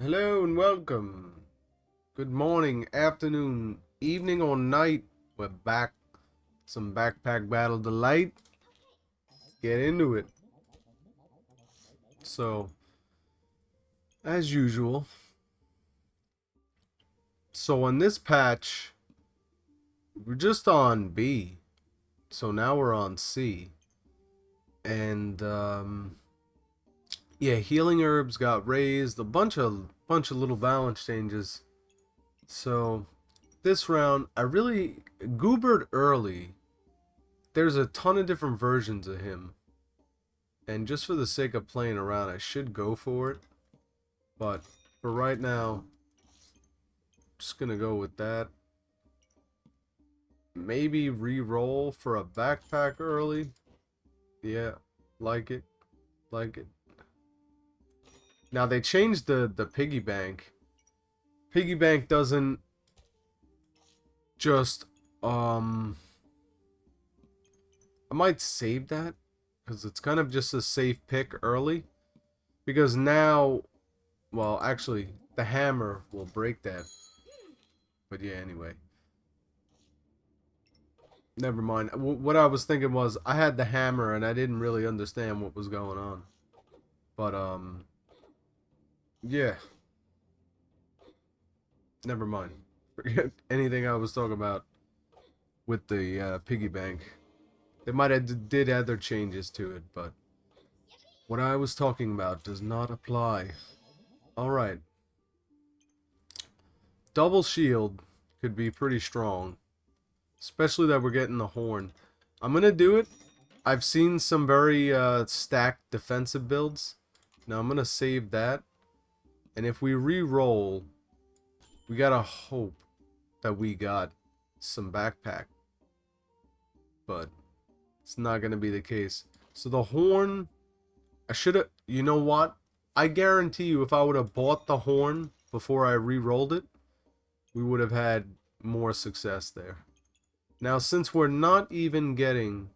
Hello and welcome. Good morning, afternoon, evening, or night. We're back. Some backpack battle delight. Get into it. So, as usual. So on this patch, we're just on B. So now we're on C. And yeah, healing herbs got raised. A bunch of little balance changes. So this round, I really goobered early. There's a ton of different versions of him. And just for the sake of playing around, I should go for it. But for right now, just gonna go with that. Maybe re-roll for a backpack early. Yeah, like it. Like it. Now they changed the piggy bank. Piggy bank doesn't just I might save that because it's kind of just a safe pick early. Because now, well, actually, the hammer will break that. But yeah, anyway. Never mind. What I was thinking was I had the hammer and I didn't really understand what was going on. But, yeah. Never mind. Forget anything I was talking about with the piggy bank. They might have did add their changes to it, but what I was talking about does not apply. Alright. Double shield could be pretty strong. Especially that we're getting the horn. I'm gonna do it. I've seen some very stacked defensive builds. Now I'm gonna save that. And if we re-roll, we gotta hope that we got some backpack. But it's not gonna be the case. So the horn, I should have, you know what? I guarantee you if I would have bought the horn before I re-rolled it, we would have had more success there. Now since we're not even getting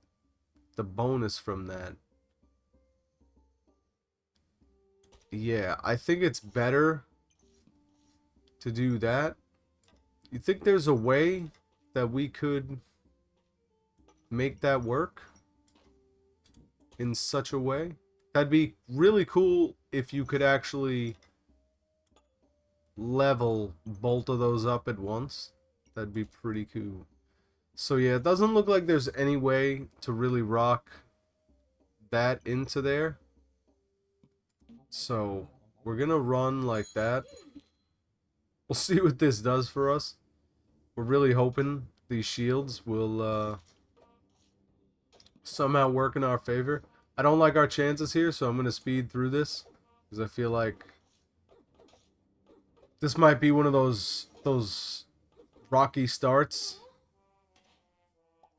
the bonus from that, yeah, I think it's better to do that. You think there's a way that we could make that work in such a way? That'd be really cool if you could actually level both of those up at once. That'd be pretty cool. So yeah, it doesn't look like there's any way to really rock that into there. So we're gonna run like that. We'll see what this does for us. We're really hoping these shields will somehow work in our favor. I don't like our chances here, so I'm gonna speed through this because I feel like this might be one of those rocky starts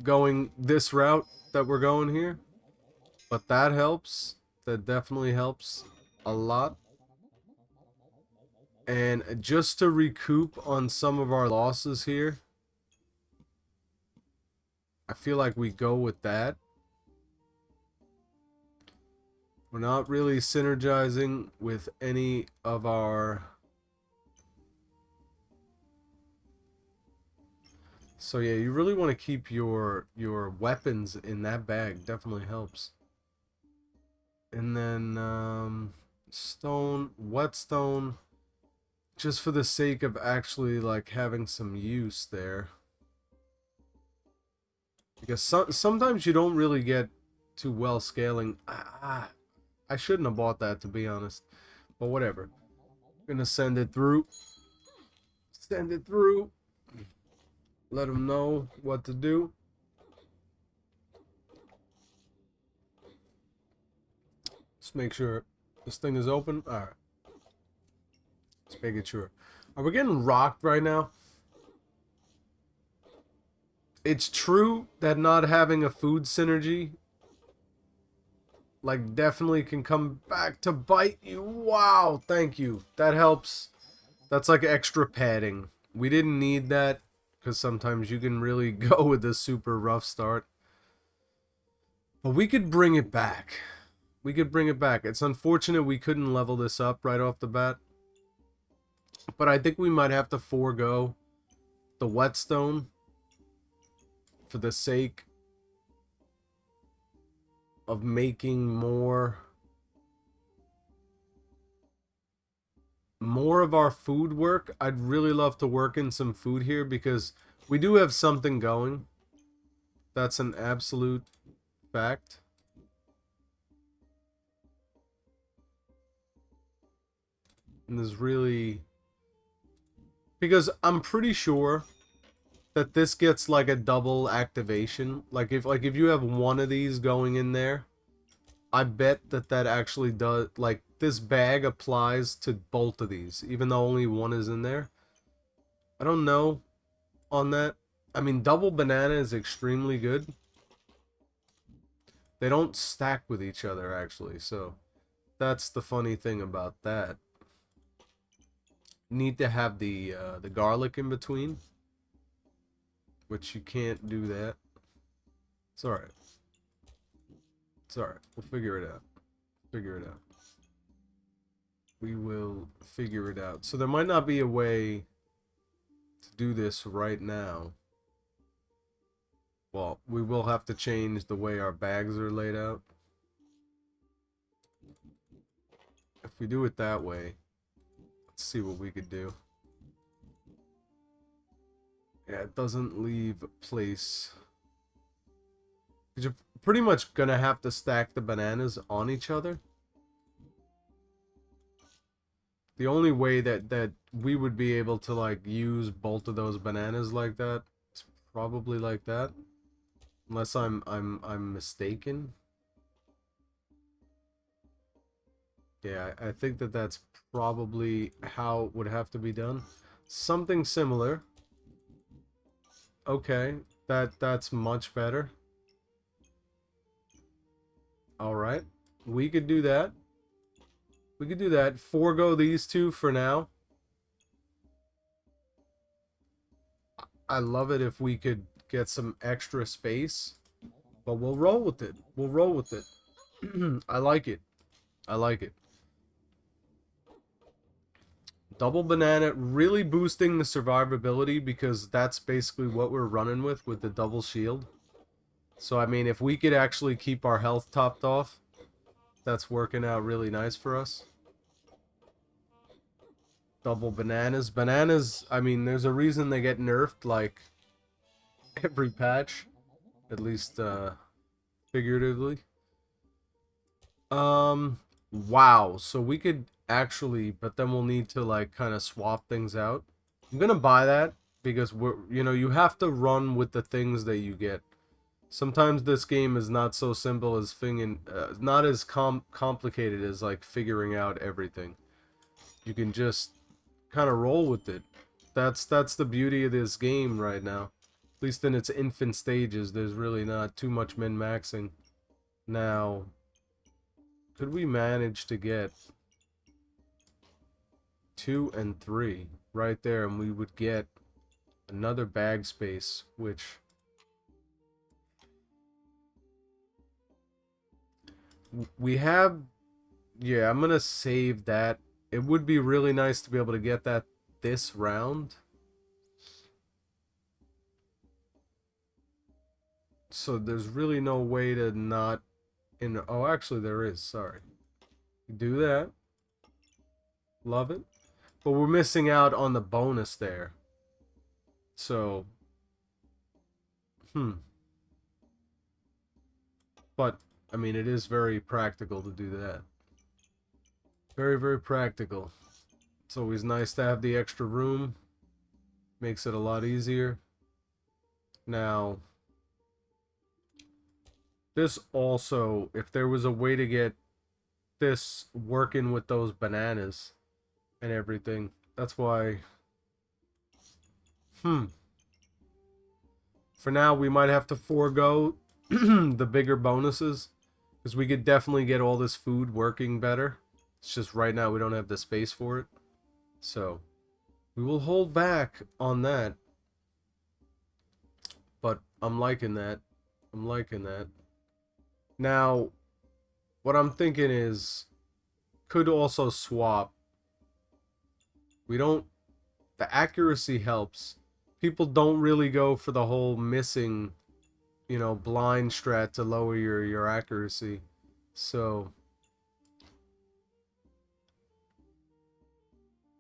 going this route that we're going here. But that helps. That definitely helps a lot. And just to recoup on some of our losses here, I feel like we go with that. We're not really synergizing with any of our... So yeah, you really want to keep your weapons in that bag. Definitely helps. And then stone, whetstone, just for the sake of actually like having some use there. Because sometimes you don't really get too well scaling. I shouldn't have bought that, to be honest. But whatever. Gonna send it through. Send it through. Let them know what to do. Just make sure this thing is open. Alright. Just making sure. Are we getting rocked right now? It's true that not having a food synergy like definitely can come back to bite you. Wow, thank you. That helps. That's like extra padding. We didn't need that because sometimes you can really go with a super rough start. But we could bring it back. We could bring it back. It's unfortunate we couldn't level this up right off the bat. But I think we might have to forego the whetstone for the sake of making more of our food work. I'd really love to work in some food here because we do have something going. That's an absolute fact. And there's really, because I'm pretty sure that this gets like a double activation. Like if you have one of these going in there, I bet that actually does, like, this bag applies to both of these, even though only one is in there. I don't know on that. I mean, double banana is extremely good. They don't stack with each other, actually, so that's the funny thing about that. Need to have the garlic in between, which you can't do that. It's alright. It's alright. We'll figure it out. Figure it out. We will figure it out. So there might not be a way to do this right now. Well, we will have to change the way our bags are laid out. If we do it that way, let's see what we could do. Yeah, it doesn't leave place. You're pretty much gonna have to stack the bananas on each other. The only way that we would be able to like use both of those bananas like that is probably like that, unless I'm mistaken. Yeah, I think that's probably how it would have to be done. Something similar. Okay, that's much better. All right, we could do that. We could do that. Forego these two for now. I love it if we could get some extra space, but we'll roll with it. We'll roll with it. I like it. I like it. Double banana, really boosting the survivability because that's basically what we're running with the double shield. So, I mean, if we could actually keep our health topped off, that's working out really nice for us. Double bananas. Bananas, I mean, there's a reason they get nerfed, like, every patch. At least, figuratively. Wow. So we could actually, but then we'll need to, like, kind of swap things out. I'm gonna buy that because you have to run with the things that you get. Sometimes this game is not so simple as not as complicated as like figuring out everything. You can just kind of roll with it. That's the beauty of this game right now. At least in its infant stages, there's really not too much min-maxing. Now, could we manage to get 2 and 3 right there, and we would get another bag space, which we have. Yeah, I'm gonna save that. It would be really nice to be able to get that this round. So there's really no way to not oh, actually there is, sorry. Do that. Love it. But we're missing out on the bonus there. So but I mean, it is very practical to do that. Very, very practical. It's always nice to have the extra room. Makes it a lot easier. Now, this also, if there was a way to get this working with those bananas and everything, that's why. For now, we might have to forego the bigger bonuses, because we could definitely get all this food working better. It's just right now we don't have the space for it. So, we will hold back on that. But I'm liking that. I'm liking that. Now, what I'm thinking is, could also swap. We don't the accuracy helps. People don't really go for the whole missing, you know, blind strat to lower your accuracy. So,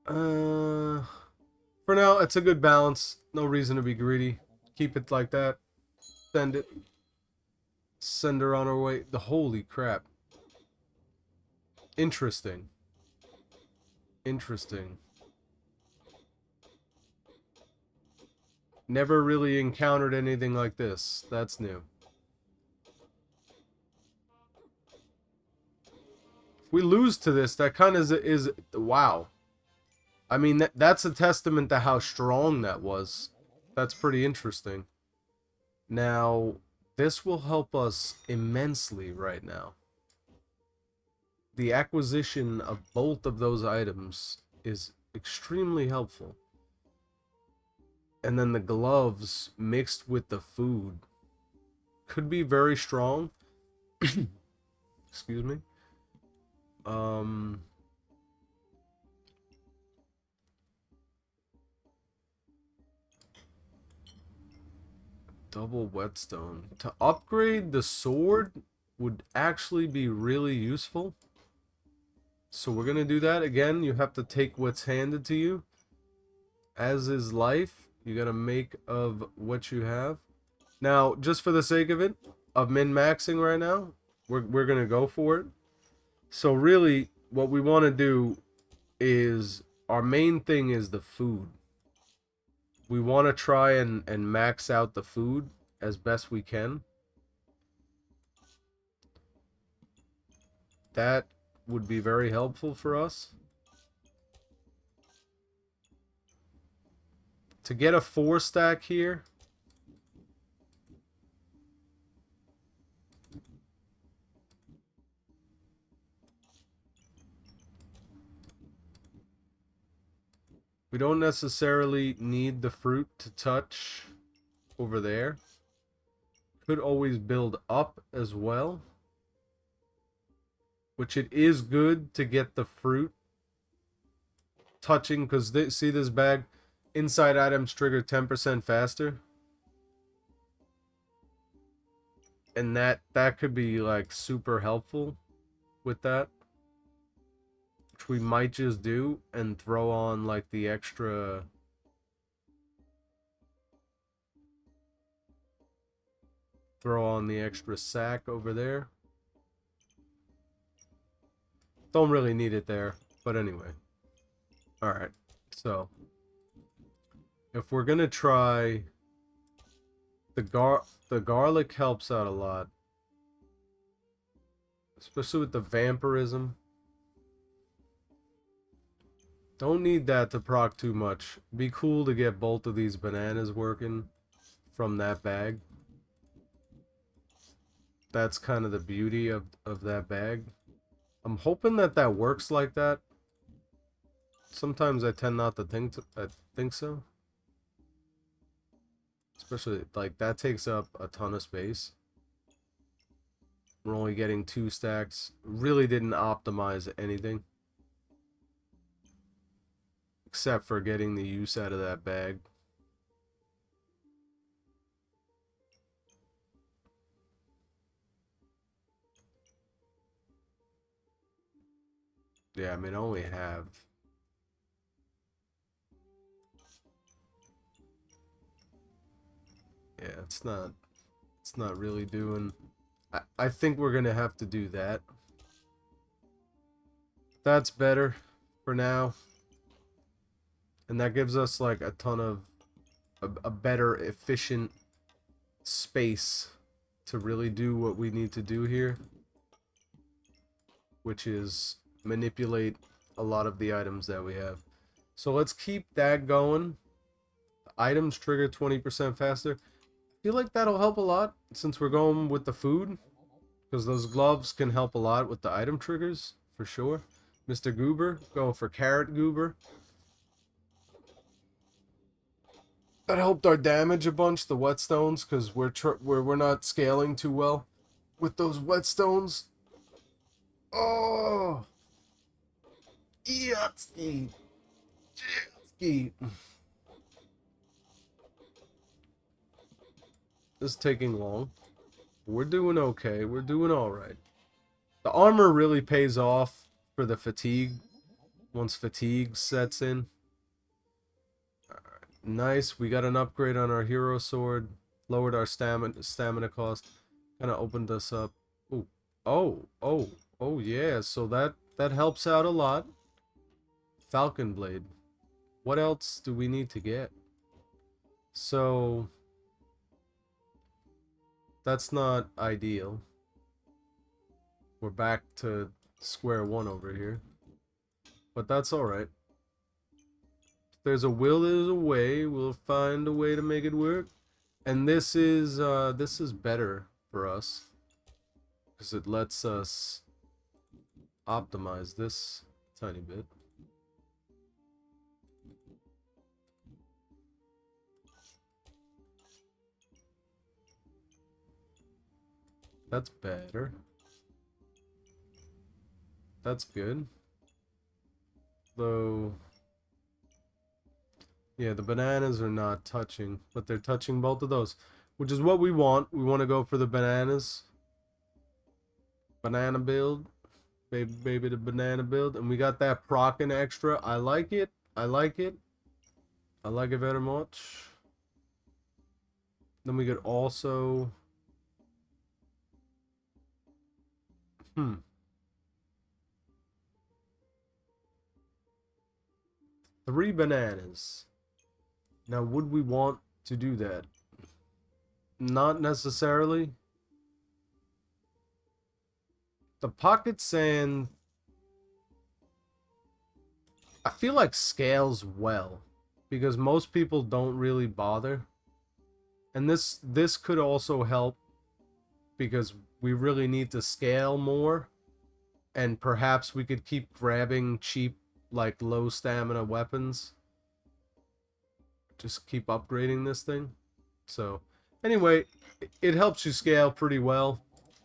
for now, it's a good balance. No reason to be greedy. Keep it like that. Send it. Send her on her way. The holy crap. Interesting. Interesting. Never really encountered anything like this. That's new. If we lose to this, that kind of is wow. I mean, that's a testament to how strong that was. That's pretty interesting. Now, this will help us immensely right now. The acquisition of both of those items is extremely helpful. And then the gloves mixed with the food could be very strong. Excuse me. Double whetstone. To upgrade the sword would actually be really useful. So we're going to do that. Again, you have to take what's handed to you. As is life, you got to make of what you have. Now, just for the sake of it, of min-maxing right now, we're going to go for it. So really, what we want to do is, our main thing is the food. We want to try and max out the food as best we can. That would be very helpful for us. To get a 4-stack here, we don't necessarily need the fruit to touch over there. Could always build up as well. Which it is good to get the fruit touching, because see this bag? Inside items trigger 10% faster. And that could be like super helpful with that. Which we might just do and throw on like the extra... Throw on the extra sack over there. Don't really need it there, but anyway. Alright, so if we're gonna try the garlic helps out a lot. Especially with the vampirism. Don't need that to proc too much. Be cool to get both of these bananas working from that bag. That's kind of the beauty of that bag. I'm hoping that that works like that. Sometimes I tend not to think so. Especially, like, that takes up a ton of space. We're only getting 2 stacks. Really didn't optimize anything. Except for getting the use out of that bag. Yeah, I mean, I only have... Yeah, it's not really doing... I think we're gonna have to do that. That's better for now. And that gives us like a ton of a better efficient space to really do what we need to do here, which is manipulate a lot of the items that we have. So let's keep that going. Items trigger 20% faster. I feel like that'll help a lot since we're going with the food, because those gloves can help a lot with the item triggers for sure. Mr. Goober going for carrot goober. That helped our damage a bunch, the whetstones, because we're not scaling too well with those whetstones. Oh, Yatsky. Eat. This is taking long. We're doing okay. We're doing alright. The armor really pays off for the fatigue. Once fatigue sets in. Nice. We got an upgrade on our hero sword. Lowered our stamina cost. Kind of opened us up. Ooh. Oh, yeah. So that helps out a lot. Falcon blade. What else do we need to get? So that's not ideal. We're back to square one over here. But that's alright. If there's a will, there's a way. We'll find a way to make it work. And this is better for us. Because it lets us optimize this a tiny bit. That's better. That's good. Though, yeah, the bananas are not touching, but they're touching both of those, which is what we want. We want to go for the bananas. Banana build. Baby, the banana build. And we got that procking extra. I like it. I like it. I like it very much. Then we could also... 3 bananas. Now, would we want to do that? Not necessarily. The pocket sand, I feel like scales well, because most people don't really bother. And this could also help, because we really need to scale more, and perhaps we could keep grabbing cheap, like, low stamina weapons. Just keep upgrading this thing. So, anyway, it helps you scale pretty well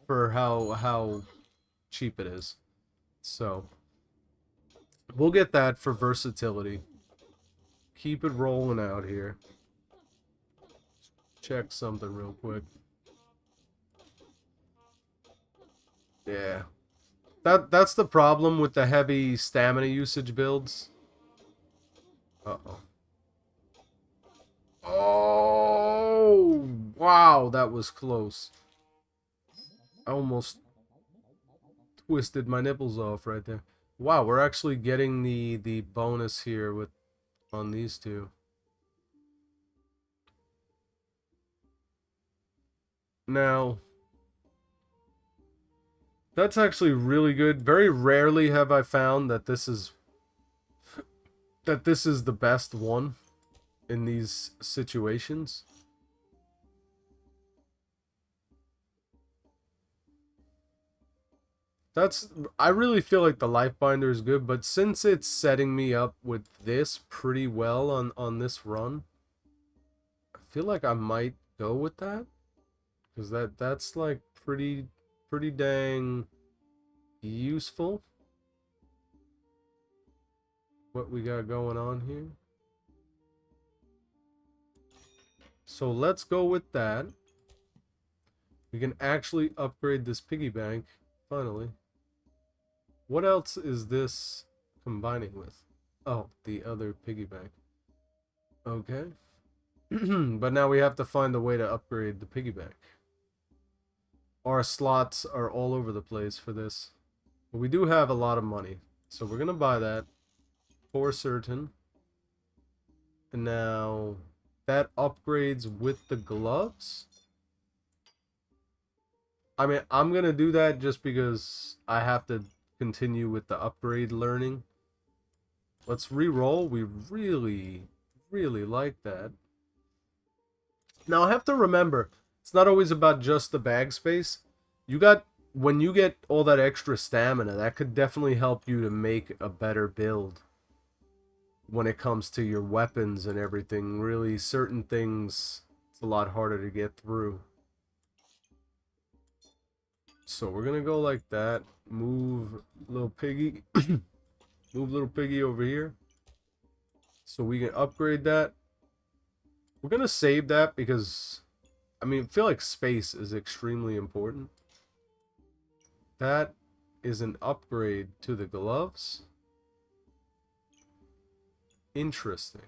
for how cheap it is. So, we'll get that for versatility. Keep it rolling out here. Check something real quick. Yeah. That's the problem with the heavy stamina usage builds. Uh-oh. Oh, wow, that was close. I almost twisted my nipples off right there. Wow, we're actually getting the bonus here with on these two. Now, that's actually really good. Very rarely have I found that this is the best one in these situations. I really feel like the life binder is good, but since it's setting me up with this pretty well on this run, I feel like I might go with that, because that's like pretty dang useful what we got going on here. So let's go with that. We can actually upgrade this piggy bank finally. What else is this combining with? Oh, the other piggy bank. Okay. But now we have to find a way to upgrade the piggy bank. Our slots are all over the place for this. But we do have a lot of money. So we're going to buy that for certain. And now that upgrades with the gloves. I mean, I'm going to do that just because I have to continue with the upgrade learning. Let's re-roll. We really like that. Now, I have to remember, it's not always about just the bag space. When you get all that extra stamina, that could definitely help you to make a better build. When it comes to your weapons and everything, really, certain things, it's a lot harder to get through. So we're gonna go like that. Move little piggy. Move little piggy over here. So we can upgrade that. We're going to save that because, I mean, I feel like space is extremely important. That is an upgrade to the gloves. Interesting.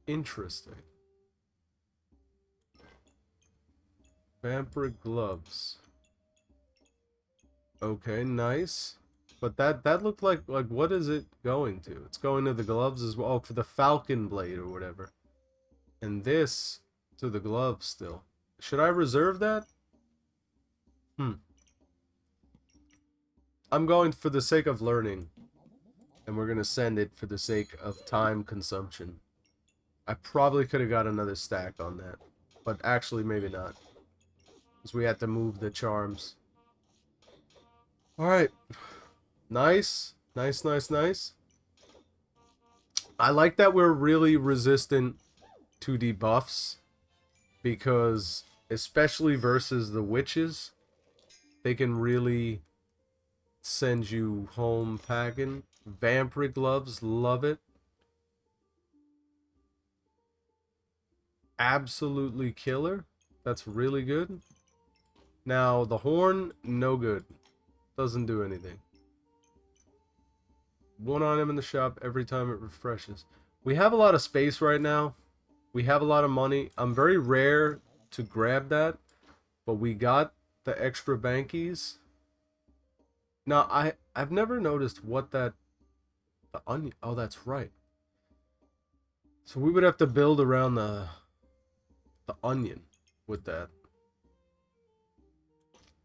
Interesting. Vampiric gloves. Okay, nice. But that looked like what is it going to? It's going to the gloves as well. Oh, for the falcon blade or whatever. And this to the gloves still. Should I reserve that? I'm going for the sake of learning. And we're going to send it for the sake of time consumption. I probably could have got another stack on that. But actually, maybe not. Because we had to move the charms. Alright. Nice. Nice, nice, nice. I like that we're really resistant to debuffs. Because, especially versus the witches, they can really send you home packing. Vampiric gloves, love it. Absolutely killer. That's really good. Now, the horn, no good. Doesn't do anything. One item in the shop every time it refreshes. We have a lot of space right now. We have a lot of money. I'm very rare to grab that. But we got the extra bankies. Now, I've never noticed what that... The onion... Oh, that's right. So we would have to build around the onion with that.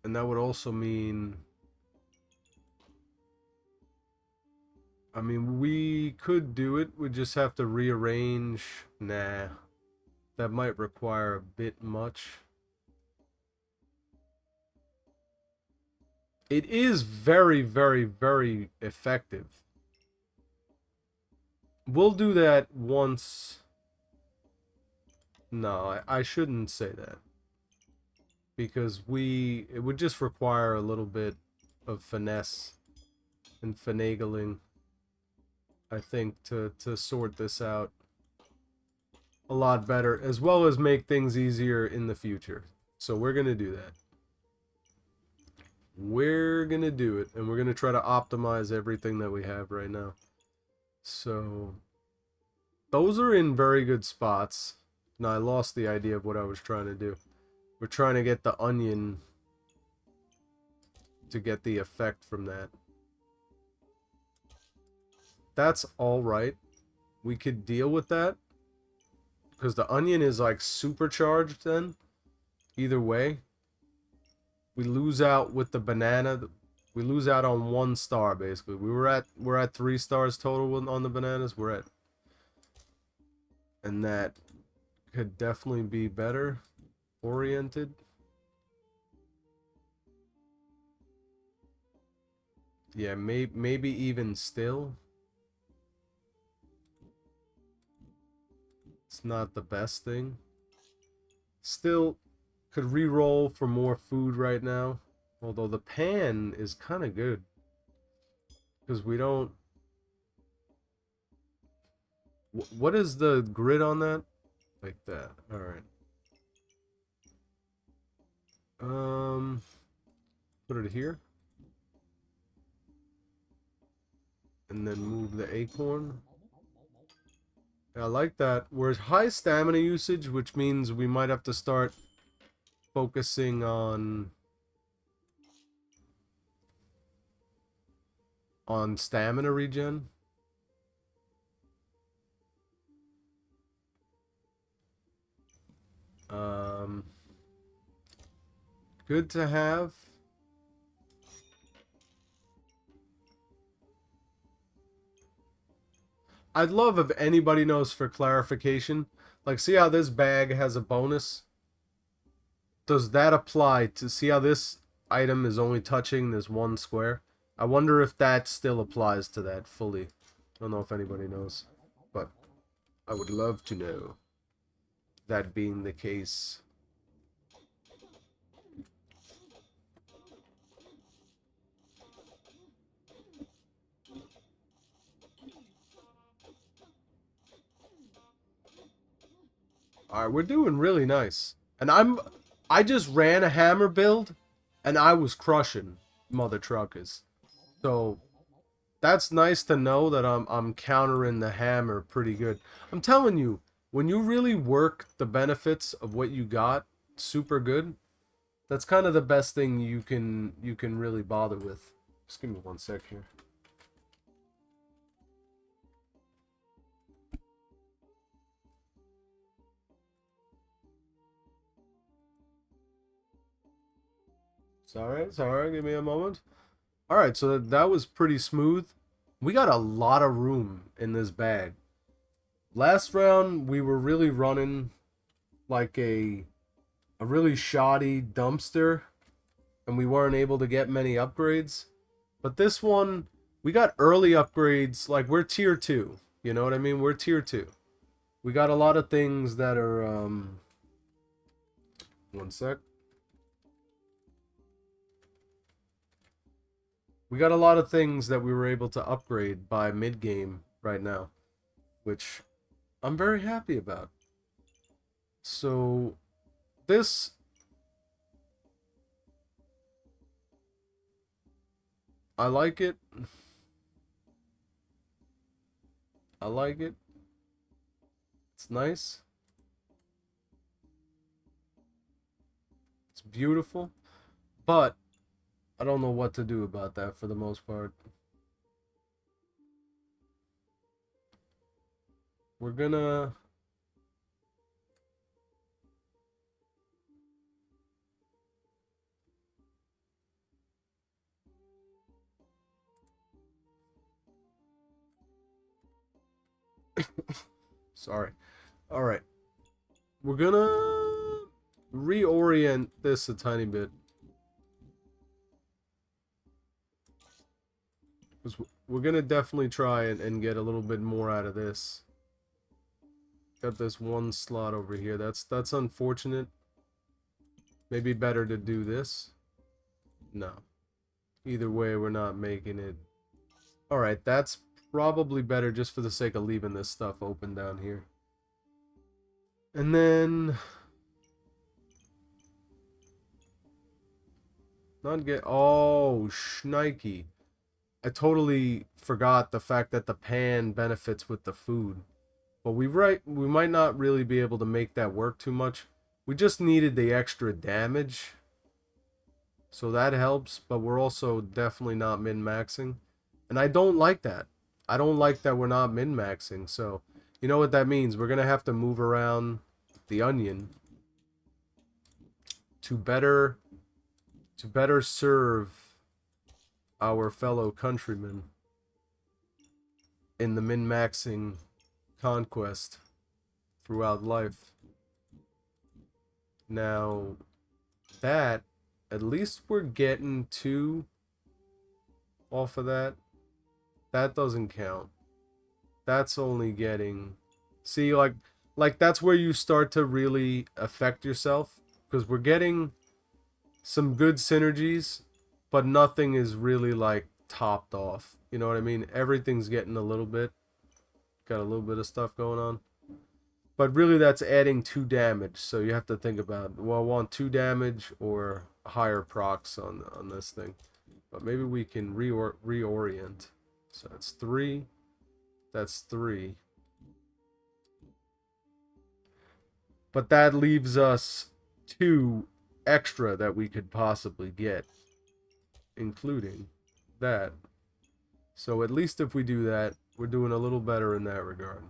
And that would also mean... I mean, we could do it. We just have to rearrange. Nah. That might require a bit much. It is very, very, very effective. We'll do that once. No, I shouldn't say that. Because it would just require a little bit of finesse and finagling, I think, to sort this out a lot better, as well as make things easier in the future. So we're going to do that. We're going to do it, and we're going to try to optimize everything that we have right now. So those are in very good spots. Now, I lost the idea of what I was trying to do. We're trying to get the onion to get the effect from that. That's alright. We could deal with that. Because the onion is like supercharged then. Either way. We lose out with the banana. We lose out on 1 star basically. We're at 3 stars total on the bananas. We're at... And that could definitely be better oriented. Yeah, maybe even still. It's not the best thing. Still, could re-roll for more food right now. Although the pan is kind of good. Because we don't... What is the grid on that? Like that. Alright. Put it here. And then move the acorn. I like that. We're high stamina usage, which means we might have to start focusing on stamina regen. Good to have. I'd love if anybody knows for clarification. Like, see how this bag has a bonus? Does that apply to... See how this item is only touching this 1 square? I wonder if that still applies to that fully. I don't know if anybody knows. But I would love to know. That being the case. Alright, we're doing really nice. And I just ran a hammer build, and I was crushing mother truckers. So that's nice to know that I'm countering the hammer pretty good. I'm telling you, when you really work the benefits of what you got super good, that's kind of the best thing you can really bother with. Just give me one sec here. Sorry, give me a moment. Alright, so that was pretty smooth. We got a lot of room in this bag. Last round, we were really running like a really shoddy dumpster, and we weren't able to get many upgrades. But this one, we got early upgrades. Like, we're tier 2. You know what I mean? We're tier 2. We got a lot of things that are, one sec. We got a lot of things that we were able to upgrade by mid-game right now, which I'm very happy about. So, this... I like it. I like it. It's nice. It's beautiful. But I don't know what to do about that for the most part. We're gonna... Sorry. Alright. We're gonna reorient this a tiny bit. Because we're gonna definitely try and get a little bit more out of this. Got this one slot over here. That's unfortunate. Maybe better to do this. No. Either way, we're not making it. Alright, that's probably better just for the sake of leaving this stuff open down here. And then... Not get... Oh, shnikey. I totally forgot the fact that the pan benefits with the food. But we might not really be able to make that work too much. We just needed the extra damage. So that helps, but we're also definitely not min-maxing. And I don't like that. I don't like that we're not min-maxing. So, you know what that means? We're going to have to move around the onion to better serve our fellow countrymen in the min-maxing conquest throughout life. Now, that, at least we're getting 2 off of that. That doesn't count. That's only getting... See, like that's where you start to really affect yourself. Because we're getting some good synergies, but nothing is really, like, topped off. You know what I mean? Everything's getting a little bit. Got a little bit of stuff going on. But really that's adding 2 damage. So you have to think about, well, I want 2 damage or higher procs on this thing. But maybe we can reorient. So that's 3. That's 3. But that leaves us 2 extra that we could possibly get, including that. So at least if we do that, we're doing a little better in that regard.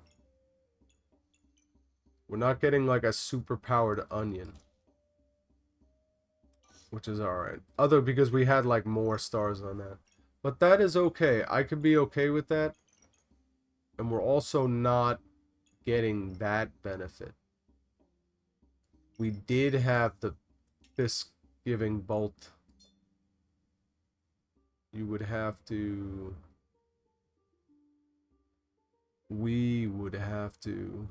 We're not getting like a super powered onion, which is alright. Other because we had like more stars on that. But that is okay. I could be okay with that. And we're also not getting that benefit. We did have this giving bolt. You would have to... We would have to...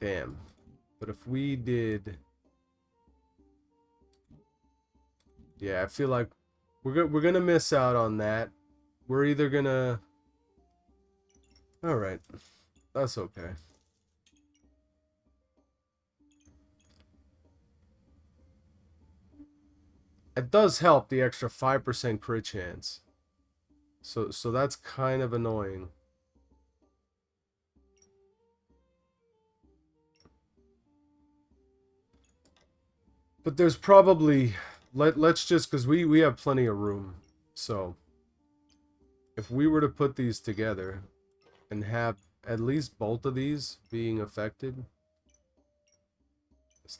Damn. But if we did... Yeah, I feel like we're gonna miss out on that. We're either gonna... Alright, that's okay. It does help the extra 5% crit chance. So that's kind of annoying. But there's probably... Let's just... Because we have plenty of room. So, if we were to put these together and have at least both of these being affected,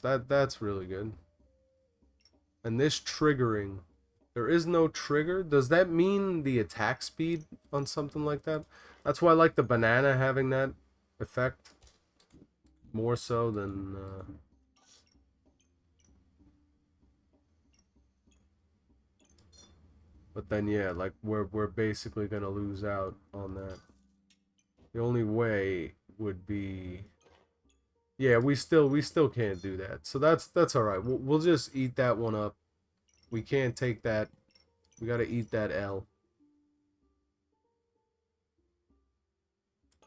that's really good. And this triggering, there is no trigger. Does that mean the attack speed on something like that? That's why I like the banana having that effect more so than but then yeah, like we're basically gonna lose out on that. The only way would be... Yeah, we still can't do that. So that's all right. We'll just eat that one up. We can't take that. We got to eat that L.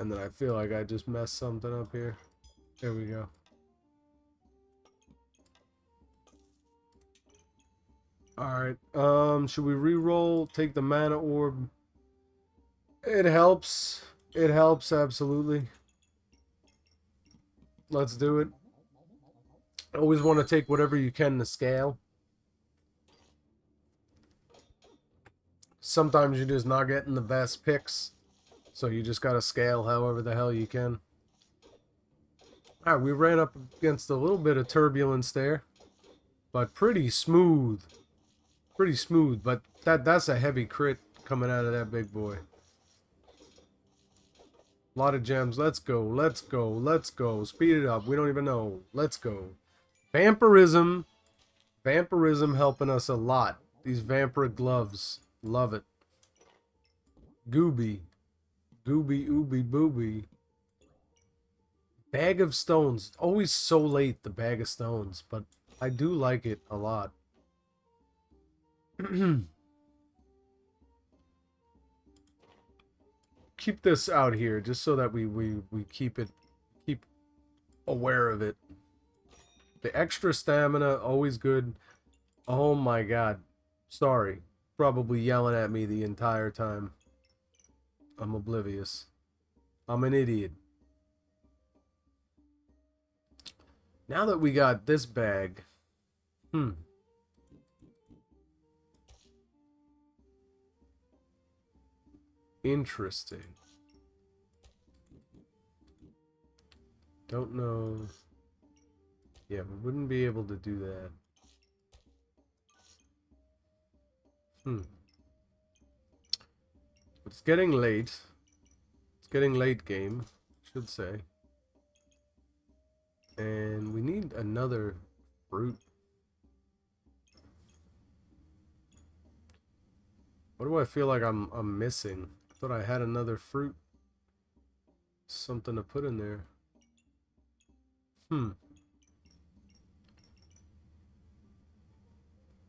And then I feel like I just messed something up here. There we go. Alright, should we re-roll? Take the mana orb. It helps. It helps, absolutely. Let's do it. Always want to take whatever you can to scale. Sometimes you're just not getting the best picks. So you just gotta scale however the hell you can. Alright, we ran up against a little bit of turbulence there. But pretty smooth. Pretty smooth, but that's a heavy crit coming out of that big boy. A lot of gems. Let's go, let's go, let's go. Speed it up. We don't even know. Let's go. Vampirism. Vampirism helping us a lot. These vampiric gloves. Love it. Gooby. Gooby, ooby, booby. Bag of stones. Always so late, the bag of stones. But I do like it a lot. Keep this out here just so that we keep aware of it. The extra stamina, always good. Oh my god. Sorry. Probably yelling at me the entire time. I'm oblivious. I'm an idiot. Now that we got this bag. Interesting. Don't know. Yeah, we wouldn't be able to do that. It's getting late. It's getting late game, I should say. And we need another fruit. What do I feel like I'm missing? I thought I had another fruit. Something to put in there.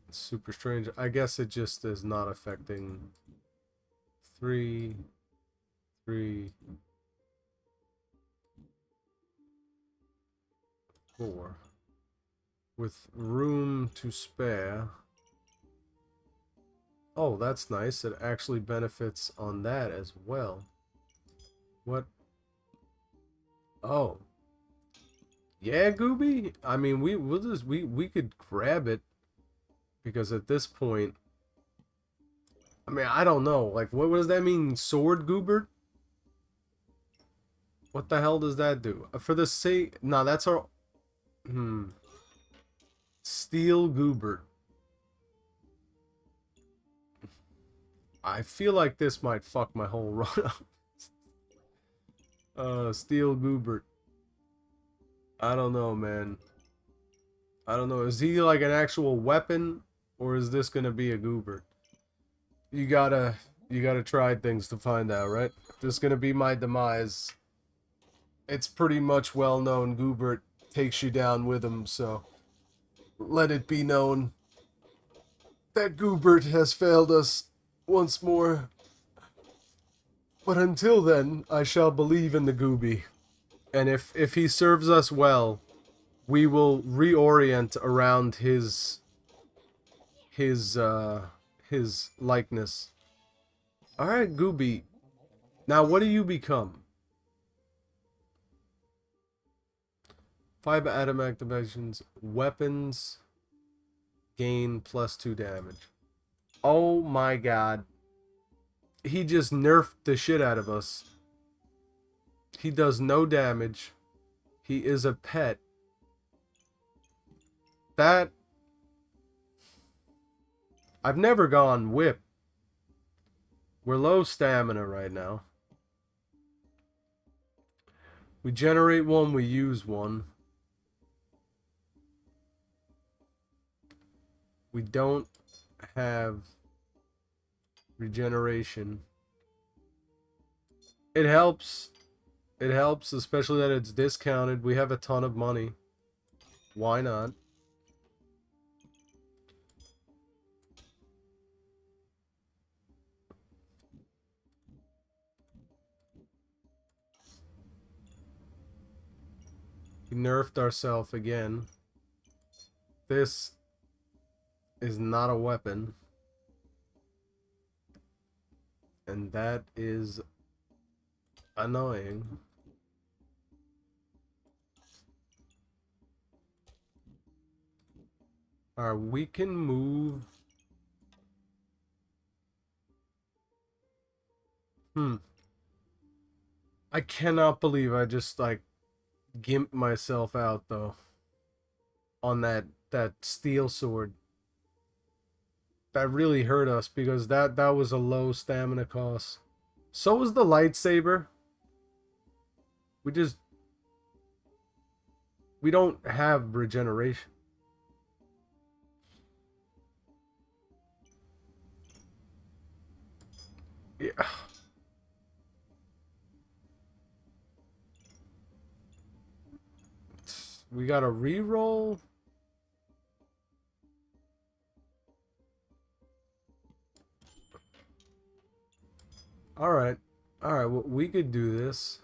It's super strange. I guess it just is not affecting 3, 3, 4. With room to spare. Oh, that's nice. It actually benefits on that as well. What? Oh. Yeah, Gooby? I mean, we could grab it. Because at this point, I mean, I don't know. Like, what does that mean? Sword Goobert? What the hell does that do? For the sake... No, that's our... Steel Goobert. I feel like this might fuck my whole run up. Steel Goobert. I don't know, man. I don't know. Is he like an actual weapon? Or is this gonna be a Goobert? You gotta try things to find out, right? This is gonna be my demise. It's pretty much well known Goobert takes you down with him, so let it be known. that Goobert has failed us once more. But until then, I shall believe in the Gooby. And if he serves us well, we will reorient around his likeness. Alright, Gooby. Now what do you become? 5 atom activations, weapons, gain +2 damage. Oh my god. He just nerfed the shit out of us. He does no damage. He is a pet. That... I've never gone whip. We're low stamina right now. We generate one, we use one. We don't have regeneration. It helps. It helps, especially that it's discounted. We have a ton of money. Why not? We nerfed ourselves again. This is not a weapon. And that is annoying. Alright, we can move. I cannot believe I just, like, gimped myself out, though. On that steel sword. That really hurt us, because that was a low stamina cost. So was the lightsaber. We don't have regeneration. Yeah. We got a reroll. Alright. Alright, well, we could do this.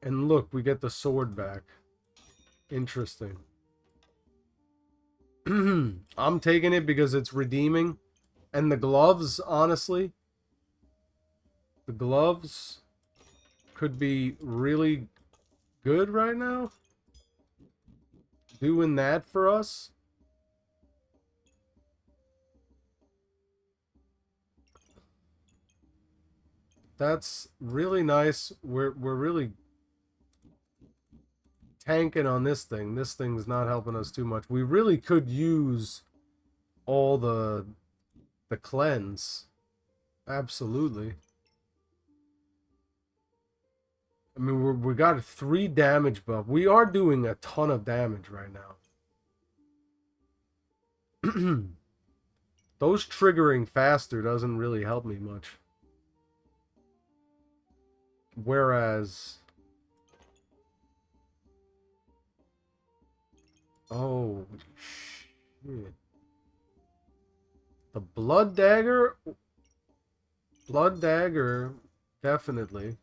And look, we get the sword back. Interesting. I'm taking it because it's redeeming. And the gloves, honestly, the gloves could be really good right now. Doing that for us. That's really nice. We're really tanking on this thing. This thing's not helping us too much. We really could use all the cleanse. Absolutely. I mean, we got a 3 damage buff. We are doing a ton of damage right now. Those triggering faster doesn't really help me much. Whereas... Oh, shit. The blood dagger? Blood dagger, definitely.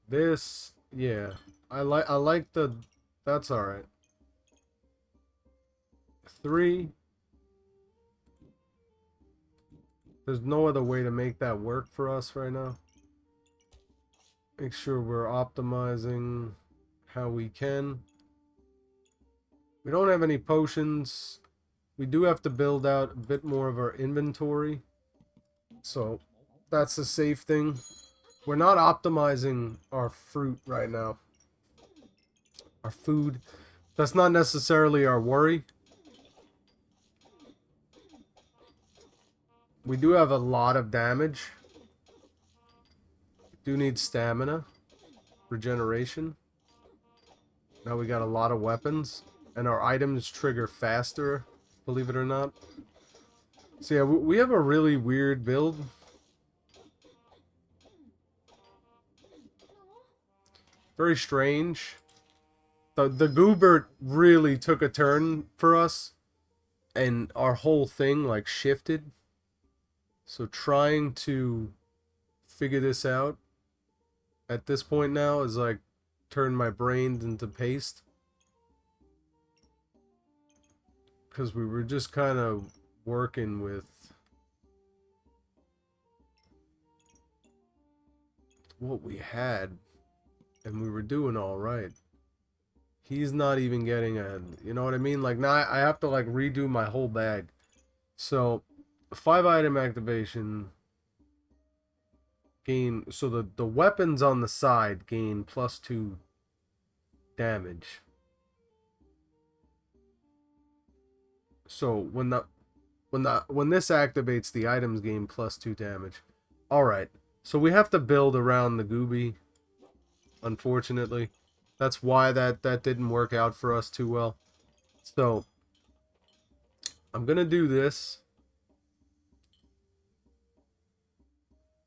This, yeah. I like the... That's alright. 3. There's no other way to make that work for us right now. Make sure we're optimizing how we can. We don't have any potions. We do have to build out a bit more of our inventory. So, that's a safe thing. We're not optimizing our fruit right now. Our food. That's not necessarily our worry. We do have a lot of damage. We do need stamina. Regeneration. Now we got a lot of weapons. And our items trigger faster, believe it or not. So yeah, we have a really weird build. Very strange. The goober really took a turn for us, and our whole thing like shifted. So trying to figure this out at this point now is like turn my brain into paste, because we were just kind of working with what we had, and we were doing all right. He's not even getting a, you know what I mean? Like now I have to like redo my whole bag. So 5 item activation gain, so the weapons on the side gain +2 damage. So when this activates, the items gain +2 damage. All right. So we have to build around the Gooby, unfortunately. That's why that didn't work out for us too well. So I'm going to do this.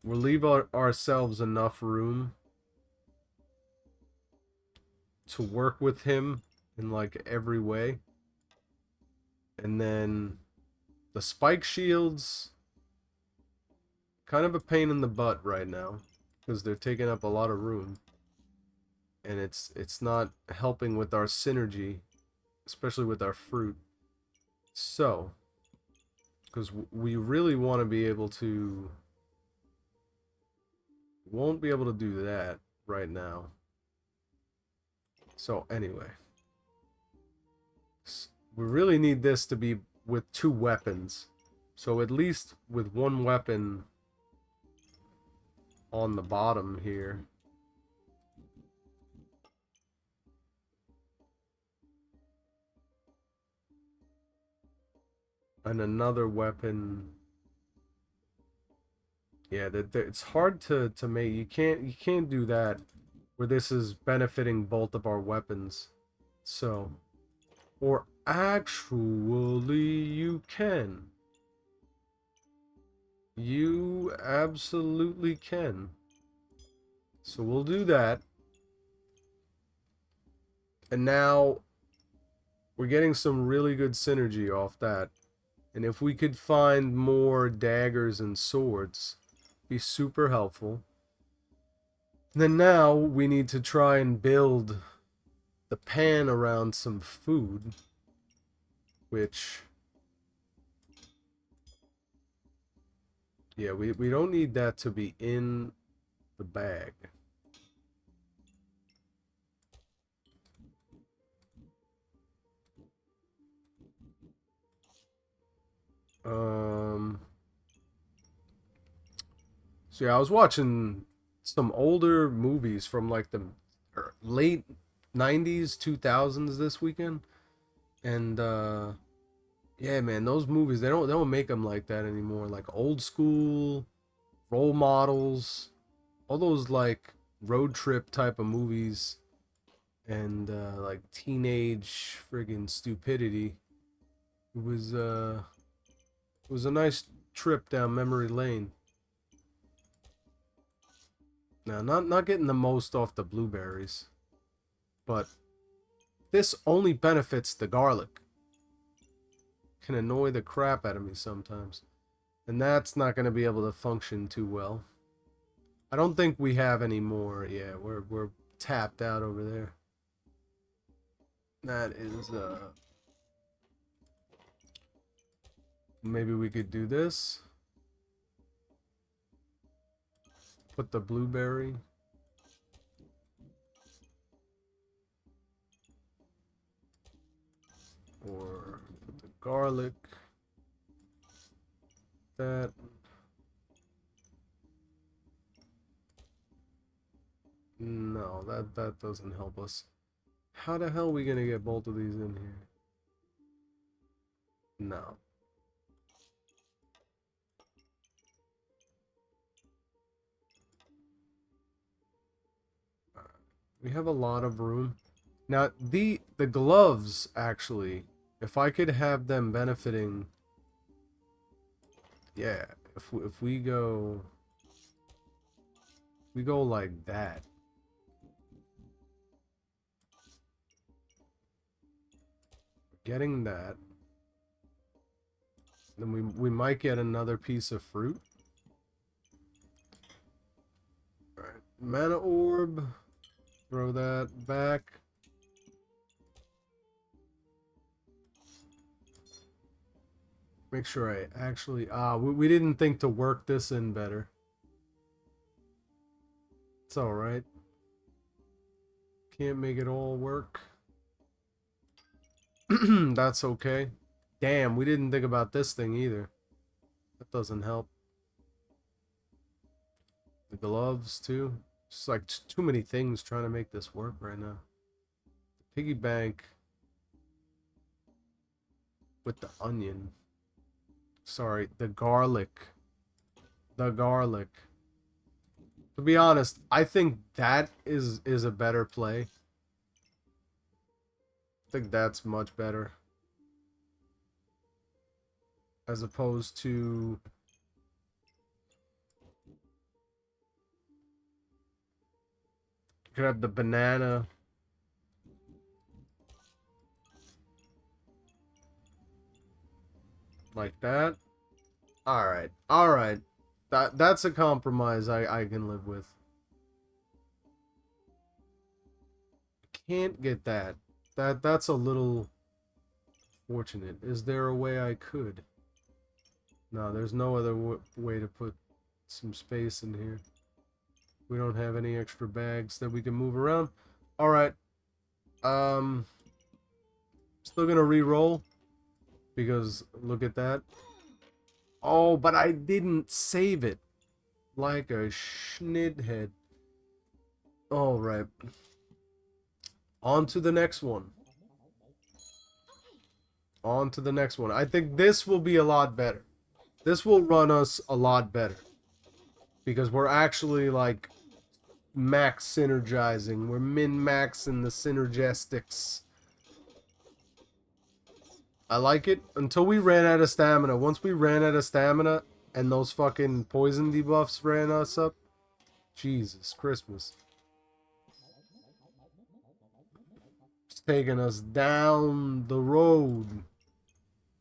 We'll leave ourselves enough room to work with him in like every way. And then the spike shields, kind of a pain in the butt right now because they're taking up a lot of room, and it's not helping with our synergy, especially with our fruit. So, because we really want to be able to, won't be able to do that right now. So anyway, we really need this to be with 2 weapons. So at least with 1 weapon on the bottom here. And another weapon. Yeah, it's hard to make. You can't do that where this is benefiting both of our weapons. So, or actually you can. You absolutely can. So we'll do that. And now we're getting some really good synergy off that. And if we could find more daggers and swords, be super helpful. And then now we need to try and build the pan around some food, which, yeah, we don't need that to be in the bag. So yeah, I was watching some older movies from like the late 90s, 2000s this weekend. And yeah, man, those movies, they don't make them like that anymore. Like old school role models, all those like road trip type of movies, and like teenage friggin' stupidity. It was a nice trip down memory lane. Now, not getting the most off the blueberries, but this only benefits the garlic. Can annoy the crap out of me sometimes. And that's not going to be able to function too well. I don't think we have any more. Yeah, we're tapped out over there. That is maybe we could do this. Put the blueberry. Or put the garlic. That. No, that doesn't help us. How the hell are we gonna get both of these in here? No. We have a lot of room. Now, the gloves, actually, if I could have them benefiting... Yeah, if we go... We go like that. getting that. Then we might get another piece of fruit. Alright, mana orb. Throw that back. Make sure I actually... we didn't think to work this in better. It's alright. Can't make it all work. That's okay. Damn, we didn't think about this thing either. That doesn't help. The gloves, too. It's like too many things trying to make this work right now. The piggy bank with the onion. Sorry, the garlic. The garlic. To be honest, I think that is a better play. I think that's much better. As opposed to... You could have the banana. Like that. Alright. Alright. That's a compromise I can live with. Can't get that. That's a little fortunate. Is there a way I could? No, there's no other way to put some space in here. We don't have any extra bags that we can move around. Alright. Still gonna re-roll. Because, look at that. Oh, but I didn't save it. Like a schnithead. Alright. On to the next one. On to the next one. I think this will be a lot better. This will run us a lot better. Because we're actually, like, max synergizing. We're min-maxing the synergestics. I like it until we ran out of stamina. Once we ran out of stamina and those fucking poison debuffs ran us up. Jesus Christmas. It's taking us down the road.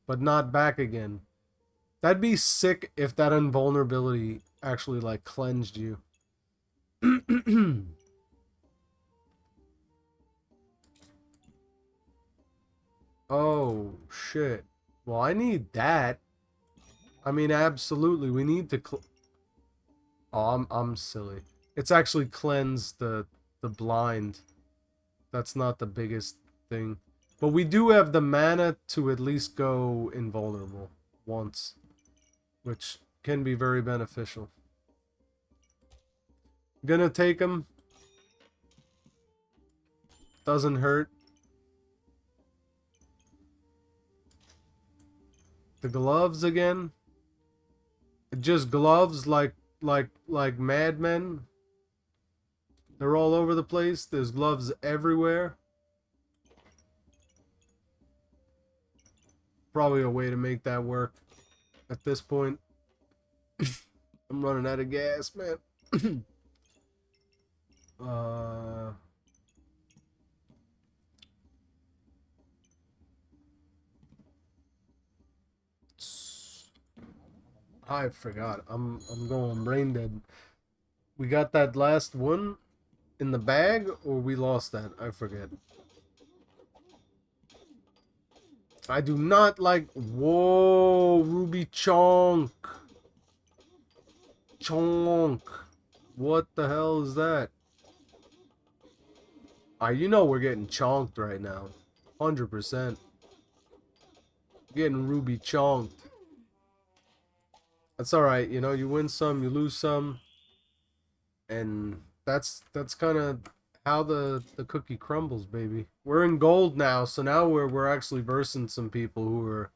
But not back again. That'd be sick if that invulnerability actually, like, cleansed you. Oh, shit. Well, I need that. I mean, absolutely. We need to oh, I'm silly. It's actually cleansed the blind. That's not the biggest thing. But we do have the mana to at least go invulnerable once. Which can be very beneficial. Gonna take him. Doesn't hurt. The gloves again. Just gloves like madmen. They're all over the place. There's gloves everywhere. Probably a way to make that work at this point. I'm running out of gas, man. I forgot. I'm going brain dead. We got that last one in the bag, or we lost that? I forget. I do not like... Whoa, Ruby Chonk. Chonk. What the hell is that? You know we're getting chonked right now. 100%. Getting Ruby chonked. That's alright, you know, you win some, you lose some. And that's kind of how the cookie crumbles, baby. We're in gold now, so now we're actually versing some people who are